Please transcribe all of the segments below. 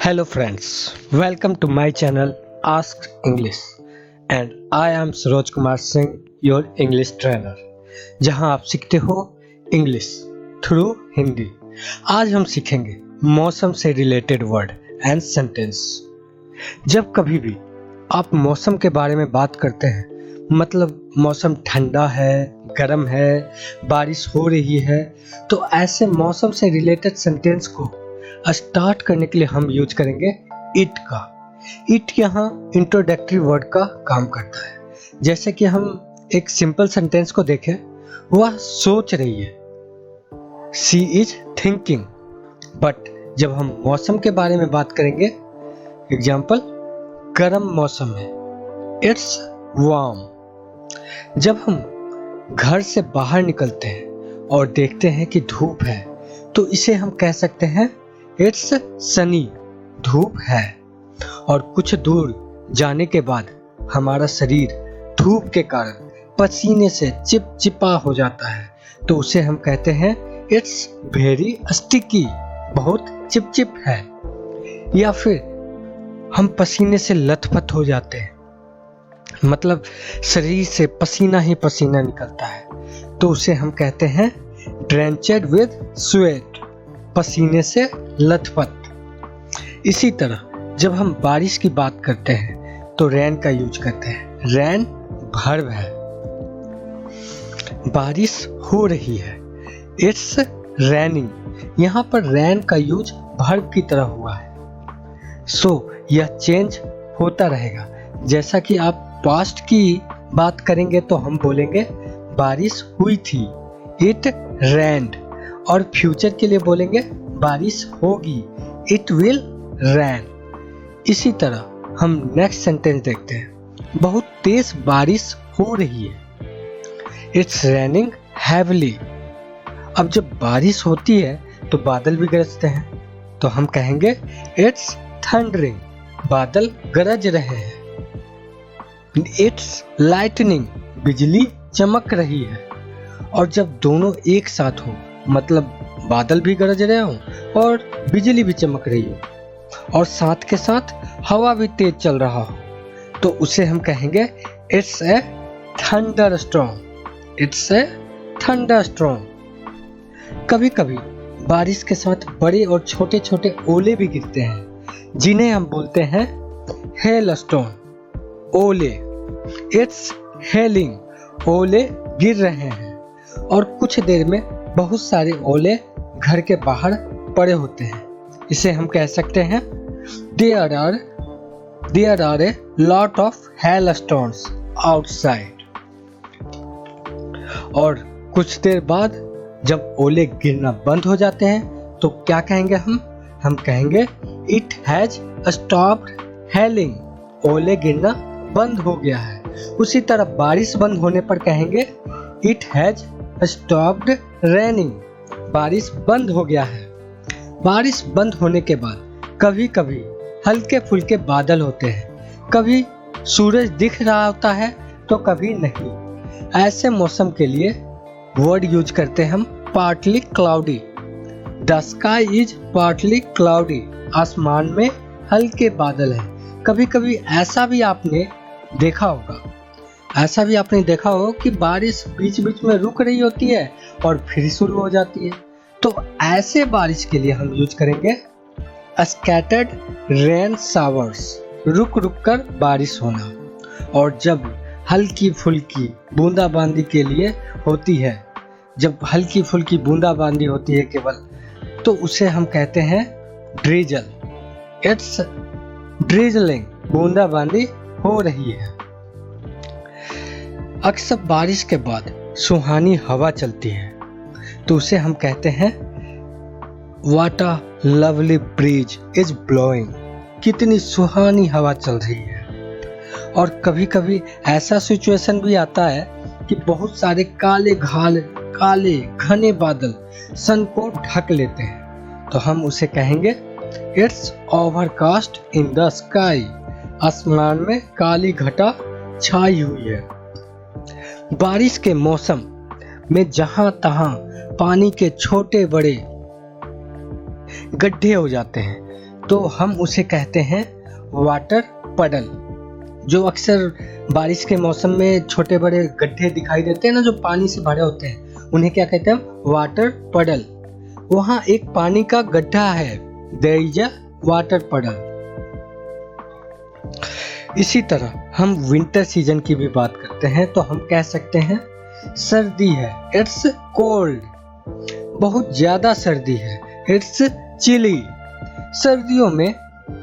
Hello friends, welcome to my channel Ask English and I am Suraj Kumar Singh, your English trainer, जहां आप सीखते हो English through Hindi. आज हम सीखेंगे मौसम से रिलेटेड वर्ड एंड सेंटेंस। जब कभी भी आप मौसम के बारे में बात करते हैं, मतलब मौसम ठंडा है, गर्म है, बारिश हो रही है, तो ऐसे मौसम से रिलेटेड सेंटेंस को स्टार्ट करने के लिए हम यूज करेंगे इट का। इट यहाँ इंट्रोडक्टरी वर्ड का काम करता है। जैसे कि हम एक सिंपल सेंटेंस को देखें, वह सोच रही है, शी इज थिंकिंग। बट जब हम मौसम के बारे में बात करेंगे, एग्जाम्पल, गर्म मौसम है, इट्स वार्म। जब हम घर से बाहर निकलते हैं और देखते हैं कि धूप है, तो इसे हम कह सकते हैं इट्स सनी, धूप है। और कुछ दूर जाने के बाद हमारा शरीर धूप के कारण पसीने से चिपचिपा हो जाता है, तो उसे हम कहते हैं इट्स वेरी स्टिकी, बहुत चिपचिप है। या फिर हम पसीने से लथपथ हो जाते हैं, मतलब शरीर से पसीना ही पसीना निकलता है, तो उसे हम कहते हैं ड्रेंचेड विद स्वेट, पसीने से लथपथ। इसी तरह जब हम बारिश की बात करते हैं तो रैन का यूज करते हैं। रैन वर्ब है, बारिश हो रही है, इट्स रैनिंग। यहाँ पर रैन का यूज वर्ब की तरह हुआ है। सो यह चेंज होता रहेगा। जैसा कि आप पास्ट की बात करेंगे तो हम बोलेंगे बारिश हुई थी, इट रैन्ड। और फ्यूचर के लिए बोलेंगे बारिश होगी, इट विल रैन। इसी तरह हम नेक्स्ट सेंटेंस देखते हैं, बहुत तेज बारिश हो रही है, इट्स रैनिंग हैवली। अब जब बारिश होती है तो बादल भी गरजते हैं, तो हम कहेंगे इट्स थंडरिंग, बादल गरज रहे हैं। इट्स लाइटनिंग, बिजली चमक रही है। और जब दोनों एक साथ हो, मतलब बादल भी गरज रहे हो और बिजली भी चमक रही हो और साथ के साथ हवा भी तेज चल रहा हो, तो उसे हम कहेंगे it's a thunder storm, it's a thunder storm. कभी कभी बारिश के साथ बड़े और छोटे छोटे ओले भी गिरते हैं, जिन्हें हम बोलते हैं हेल स्टॉर्म, ओले। इट्स हेलिंग, ओले गिर रहे हैं। और कुछ देर में बहुत सारे ओले घर के बाहर पड़े होते हैं, इसे हम कह सकते हैं there are a lot of hailstones outside. और कुछ देर बाद जब ओले गिरना बंद हो जाते हैं तो क्या कहेंगे हम कहेंगे इट हैज स्टॉप्ड हेलिंग, ओले गिरना बंद हो गया है। उसी तरह बारिश बंद होने पर कहेंगे इट हैज स्टॉप्ड रेनिंग, बारिश बंद हो गया है। बारिश बंद होने के बाद कभी कभी हल्के फुल्के बादल होते हैं, कभी सूरज दिख रहा होता है तो कभी नहीं। ऐसे मौसम के लिए वर्ड यूज करते हैं हम partly cloudy, the sky is partly cloudy, आसमान में हल्के बादल हैं। कभी कभी ऐसा भी आपने देखा हो कि बारिश बीच बीच में रुक रही होती है और फिर शुरू हो जाती है, तो ऐसे बारिश के लिए हम यूज करेंगे स्कैटर्ड रेन शावर्स, रुक रुक कर बारिश होना। और जब हल्की फुल्की बूंदाबांदी के लिए होती है, जब हल्की फुल्की बूंदाबांदी होती है केवल, तो उसे हम कहते हैं ड्रिजल, इट्स ड्रिजलिंग, बूंदाबांदी हो रही है। अक्सर बारिश के बाद सुहानी हवा चलती है, तो उसे हम कहते हैं what a lovely breeze is blowing, कितनी सुहानी हवा चल रही है। और कभी कभी ऐसा सिचुएशन भी आता है कि बहुत सारे काले घने बादल सन को ढक लेते हैं, तो हम उसे कहेंगे it's overcast in the sky, आसमान में काली घटा छाई हुई है। बारिश के मौसम में जहां तहां पानी के छोटे बड़े गड्ढे हो जाते हैं, तो हम उसे कहते हैं वाटर पडल। जो अक्सर बारिश के मौसम में छोटे बड़े गड्ढे दिखाई देते हैं ना, जो पानी से भरे होते हैं, उन्हें क्या कहते हैं? वाटर पडल। वहाँ एक पानी का गड्ढा है, देयर इज अ वाटर पडल। इसी तरह हम विंटर सीजन की भी बात करते हैं तो हम कह सकते हैं सर्दी है, इट्स कोल्ड। बहुत ज्यादा सर्दी है, इट्स चिली। सर्दियों में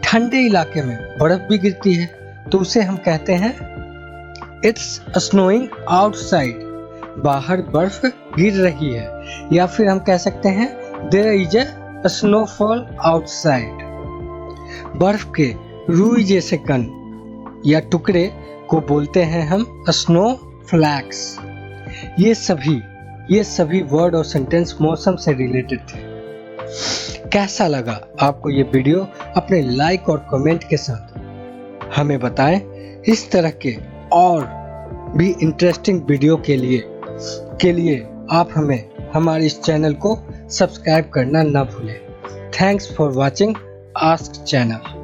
ठंडे इलाके में बर्फ भी गिरती है तो उसे हम कहते हैं इट्स स्नोइंग आउटसाइड, बाहर बर्फ गिर रही है। या फिर हम कह सकते हैं there is a snowfall outside. बर्फ के रुई जैसे कण या टुकड़े को बोलते हैं हम स्नो फ्लैक्स। ये सभी वर्ड और सेंटेंस मौसम से रिलेटेड थे। कैसा लगा आपको ये वीडियो? अपने लाइक और कमेंट के साथ हमें बताएं। इस तरह के और भी इंटरेस्टिंग वीडियो के लिए आप हमारे इस चैनल को सब्सक्राइब करना ना भूलें। Thanks for watching ask channel.